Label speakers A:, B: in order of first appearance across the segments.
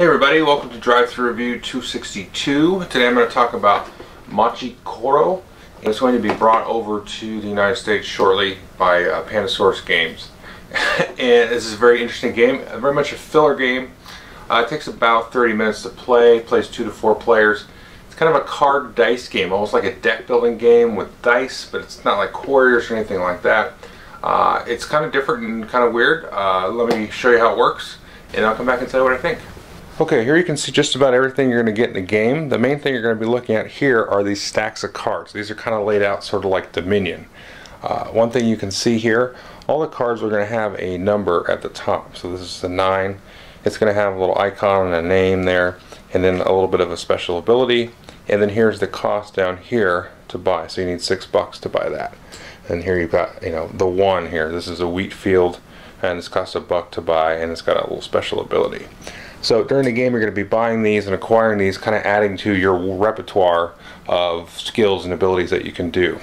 A: Hey everybody, welcome to Drive-Thru Review 262. Today I'm going to talk about Machi Koro. It's going to be brought over to the United States shortly by Pandasaurus Games. And this is a very interesting game, very much a filler game. It takes about 30 minutes to play, plays 2 to 4 players. It's kind of a card dice game, almost like a deck building game with dice, but it's not like Warriors or anything like that. It's kind of different and kind of weird. Let me show you how it works, and I'll come back and tell you what I think. Okay, here you can see just about everything you're going to get in the game. The main thing you're going to be looking at here are these stacks of cards. These are kind of laid out sort of like Dominion. One thing you can see here, all the cards are going to have a number at the top. So this is a 9. It's going to have a little icon and a name there, and then a little bit of a special ability. And then here's the cost down here to buy. So you need $6 to buy that. And here you've got, the 1 here. This is a wheat field, and this costs $1 to buy, and it's got a little special ability. So during the game you're going to be buying these and acquiring these, kind of adding to your repertoire of skills and abilities that you can do.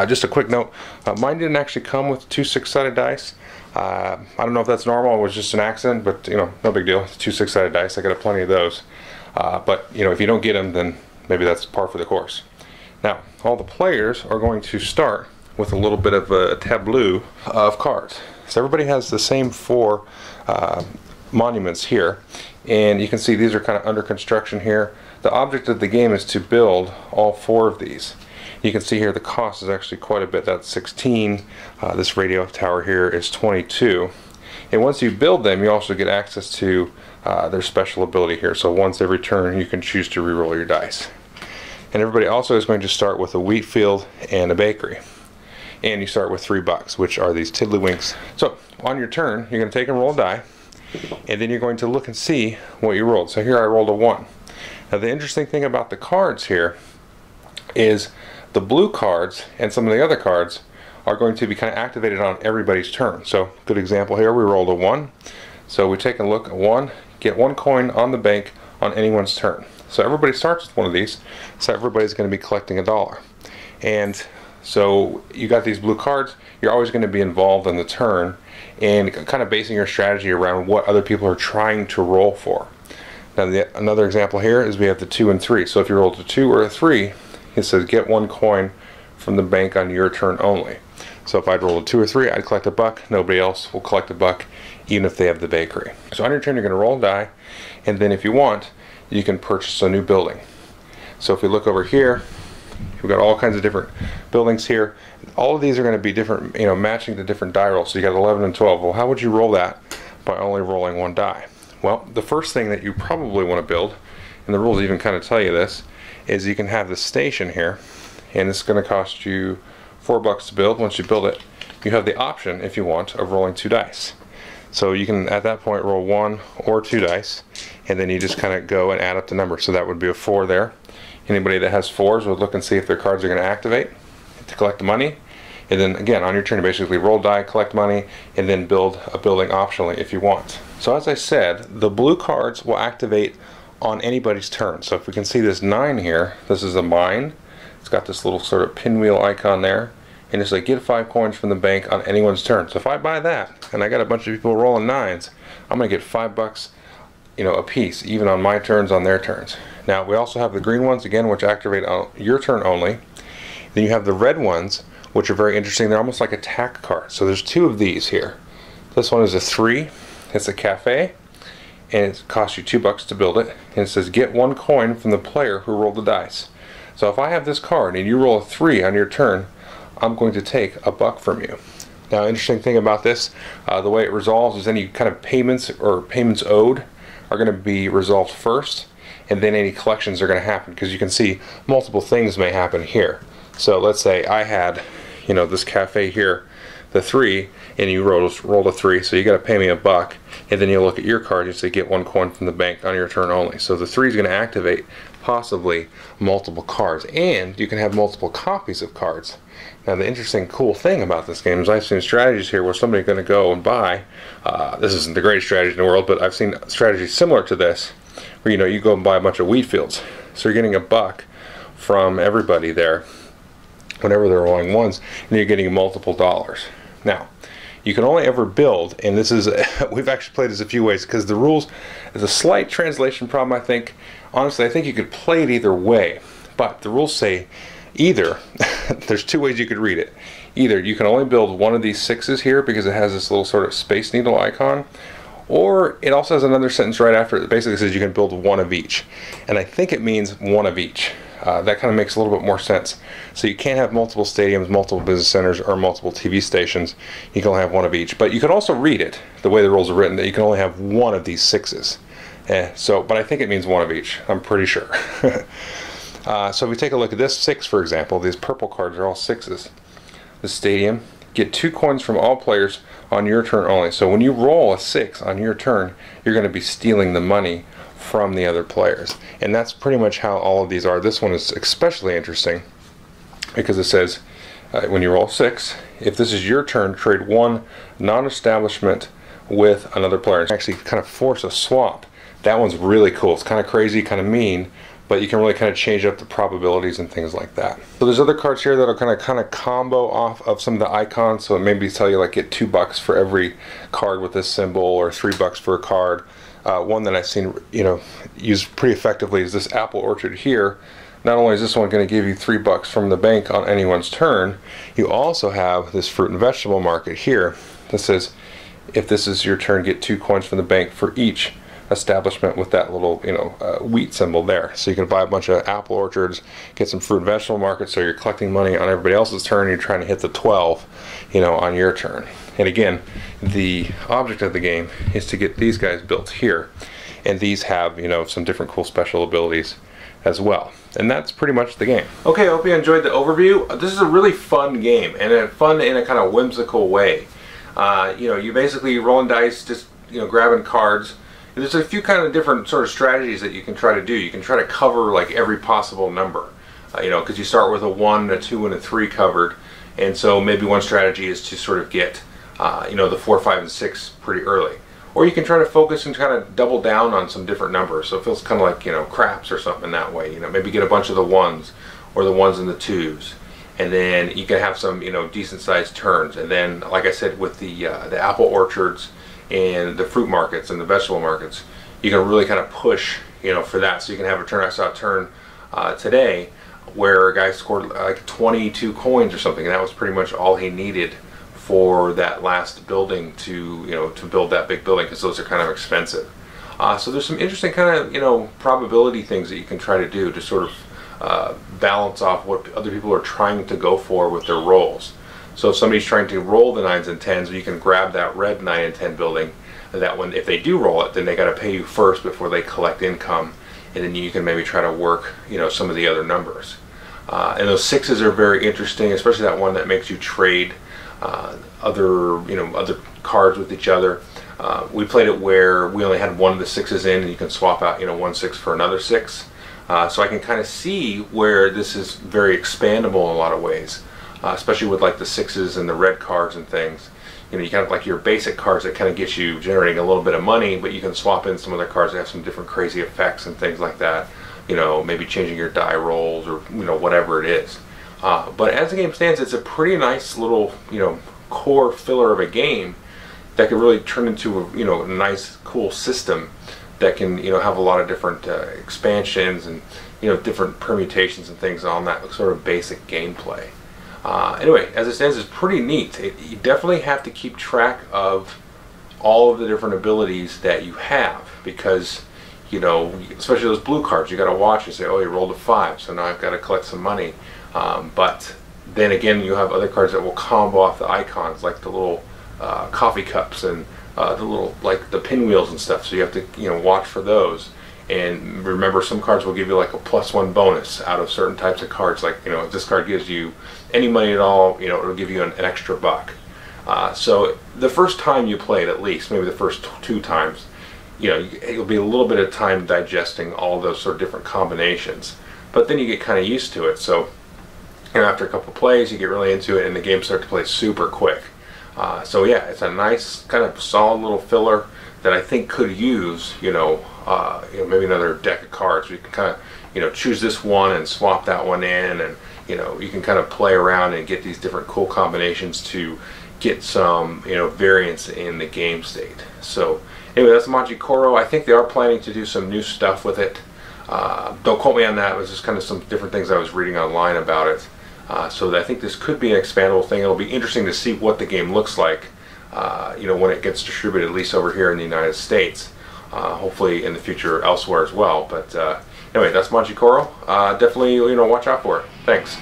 A: Just a quick note, mine didn't actually come with 2 6-sided dice. I don't know if that's normal, it was just an accident, but no big deal. It's 2 6-sided dice, I got plenty of those. But if you don't get them, then maybe that's par for the course. Now, all the players are going to start with a little bit of a tableau of cards. So everybody has the same 4 monuments here, and you can see these are kind of under construction here. The object of the game is to build all 4 of these. You can see here the cost is actually quite a bit. That's 16. This radio tower here is 22. And once you build them, you also get access to their special ability here. So once every turn you can choose to reroll your dice. And everybody also is going to start with a wheat field and a bakery. And you start with $3, which are these tiddlywinks. So on your turn, you're going to take and roll a die, and then you're going to look and see what you rolled. So here I rolled a 1. Now the interesting thing about the cards here is the blue cards and some of the other cards are going to be kind of activated on everybody's turn. So good example here, we rolled a 1. So we take a look at 1, get 1 coin on the bank on anyone's turn. So everybody starts with one of these, so everybody's going to be collecting $1. And so you got these blue cards, you're always going to be involved in the turn and kind of basing your strategy around what other people are trying to roll for. Now another example here is we have the 2 and 3. So if you rolled a 2 or a 3, it says get 1 coin from the bank on your turn only. So if I'd roll a 2 or 3, I'd collect $1. Nobody else will collect $1, even if they have the bakery. So on your turn you're going to roll a die, and then if you want, you can purchase a new building. So if we look over here, we've got all kinds of different buildings here. All of these are going to be different, matching the different die rolls. So you got 11 and 12. Well, how would you roll that? By only rolling 1 die. Well, the first thing that you probably want to build, and the rules even kind of tell you this, is you can have this station here, and it's going to cost you $4 to build. Once you build it, you have the option, if you want, of rolling 2 dice. So you can, at that point, roll 1 or 2 dice, and then you just kind of go and add up the number. So that would be a 4 there. Anybody that has 4s would look and see if their cards are going to activate to collect the money. And then again, on your turn, you basically roll die, collect money, and then build a building optionally if you want. So as I said, the blue cards will activate on anybody's turn. So if we can see this 9 here, this is a mine. It's got this little sort of pinwheel icon there. And it's like get 5 coins from the bank on anyone's turn. So if I buy that, and I got a bunch of people rolling 9s, I'm going to get $5 a piece, even on my turns, on their turns. Now we also have the green ones again, which activate on your turn only. Then you have the red ones, which are very interesting. They're almost like attack cards. So there's 2 of these here. This one is a 3. It's a cafe, and it costs you $2 to build it. And it says get 1 coin from the player who rolled the dice. So if I have this card and you roll a 3 on your turn, I'm going to take $1 from you. Now, interesting thing about this, the way it resolves is any kind of payments or payments owed are going to be resolved first, and then any collections are going to happen, because you can see multiple things may happen here. So let's say I had, this cafe here, the 3, and you rolled a 3, so you got to pay me $1, and then you look at your card and say get 1 coin from the bank on your turn only. So the 3 is going to activate possibly multiple cards, and you can have multiple copies of cards. Now the interesting cool thing about this game is I've seen strategies here where somebody's going to go and buy, this isn't the greatest strategy in the world, but I've seen strategies similar to this where you go and buy a bunch of wheat fields. So you're getting $1 from everybody there whenever they're rolling 1s, and you're getting multiple dollars. Now you can only ever build, and this is, we've actually played this a few ways, because the rules, is a slight translation problem, I think. Honestly, I think you could play it either way, but the rules say either, there's two ways you could read it. Either you can only build one of these 6s here because it has this little sort of Space Needle icon, or it also has another sentence right after it that basically says you can build one of each. And I think it means one of each. That kind of makes a little bit more sense. So you can't have multiple stadiums, multiple business centers, or multiple TV stations. You can only have one of each. But you could also read it, the way the rules are written, that you can only have one of these 6s. But I think it means one of each. I'm pretty sure. So if we take a look at this 6, for example, these purple cards are all 6s. The stadium, get 2 coins from all players on your turn only. So when you roll a 6 on your turn, you're going to be stealing the money from the other players. And that's pretty much how all of these are. This one is especially interesting because it says when you roll 6, if this is your turn, trade 1 non-establishment with another player. And actually kind of force a swap. That one's really cool. It's kind of crazy, kind of mean, but you can really kind of change up the probabilities and things like that. So there's other cards here that'll kind of combo off of some of the icons. So it maybe tell you like get $2 for every card with this symbol, or $3 for a card. One that I've seen, used pretty effectively is this apple orchard here. Not only is this one going to give you $3 from the bank on anyone's turn, you also have this fruit and vegetable market here that says, if this is your turn, get 2 coins from the bank for each establishment with that little wheat symbol there. So you can buy a bunch of apple orchards, get some fruit and vegetable markets, so you're collecting money on everybody else's turn, and you're trying to hit the 12 on your turn. And again, the object of the game is to get these guys built here, and these have some different cool special abilities as well. And that's pretty much the game. Okay, I hope you enjoyed the overview. This is a really fun game, and fun in a kind of whimsical way. You basically rolling dice, just grabbing cards. There's a few kind of different sort of strategies that you can try to do. You can try to cover like every possible number, because you start with a 1, a 2, and a 3 covered, and so maybe one strategy is to sort of get the 4, 5, and 6 pretty early. Or you can try to focus and kind of double down on some different numbers, so it feels kind of like craps or something that way. Maybe get a bunch of the 1s or the 1s and the 2s, and then you can have some decent sized turns. And then, like I said, with the apple orchards and the fruit markets and the vegetable markets, you can really kind of push for that. So you can have a turn. I saw a turn today where a guy scored like 22 coins or something, and that was pretty much all he needed for that last building to to build that big building, because those are kind of expensive. So there's some interesting kind of probability things that you can try to do to sort of balance off what other people are trying to go for with their rolls. So if somebody's trying to roll the 9s and 10s, you can grab that red 9 and 10 building. And that one, if they do roll it, then they got to pay you first before they collect income, and then you can maybe try to work some of the other numbers. And those 6s are very interesting, especially that one that makes you trade other cards with each other. We played it where we only had one of the 6s in, and you can swap out one 6 for another 6. So I can kind of see where this is very expandable in a lot of ways. Especially with like the 6s and the red cards and things. You kind of like your basic cards that kind of get you generating a little bit of money, but you can swap in some other cards that have some different crazy effects and things like that. Maybe changing your die rolls or whatever it is. But as the game stands, it's a pretty nice little core filler of a game that can really turn into a nice cool system that can have a lot of different expansions and different permutations and things on that sort of basic gameplay. Anyway, as it stands, it's pretty neat. You definitely have to keep track of all of the different abilities that you have, because especially those blue cards, you got to watch and say, oh, you rolled a 5, so now I've got to collect some money. But then again, you have other cards that will combo off the icons, like the little coffee cups and the little like the pinwheels and stuff. So you have to watch for those. And remember, some cards will give you like a +1 bonus out of certain types of cards. Like if this card gives you any money at all, it'll give you an extra buck. So the first time you play it, at least maybe the first 2 times, it'll be a little bit of time digesting all those sort of different combinations. But then you get kind of used to it. So after a couple of plays, you get really into it, and the game starts to play super quick. So yeah, it's a nice kind of solid little filler that I think could use maybe another deck of cards. You can kind of choose this one and swap that one in, and you can kind of play around and get these different cool combinations to get some, you know, variance in the game state. So anyway, that's Machi Koro. I think they are planning to do some new stuff with it. Don't quote me on that. It was just kind of some different things I was reading online about it. So I think this could be an expandable thing. It'll be interesting to see what the game looks like, you know, when it gets distributed, at least over here in the United States. Hopefully in the future elsewhere as well. But anyway, that's Machi Koro. Definitely, you know, watch out for it. Thanks.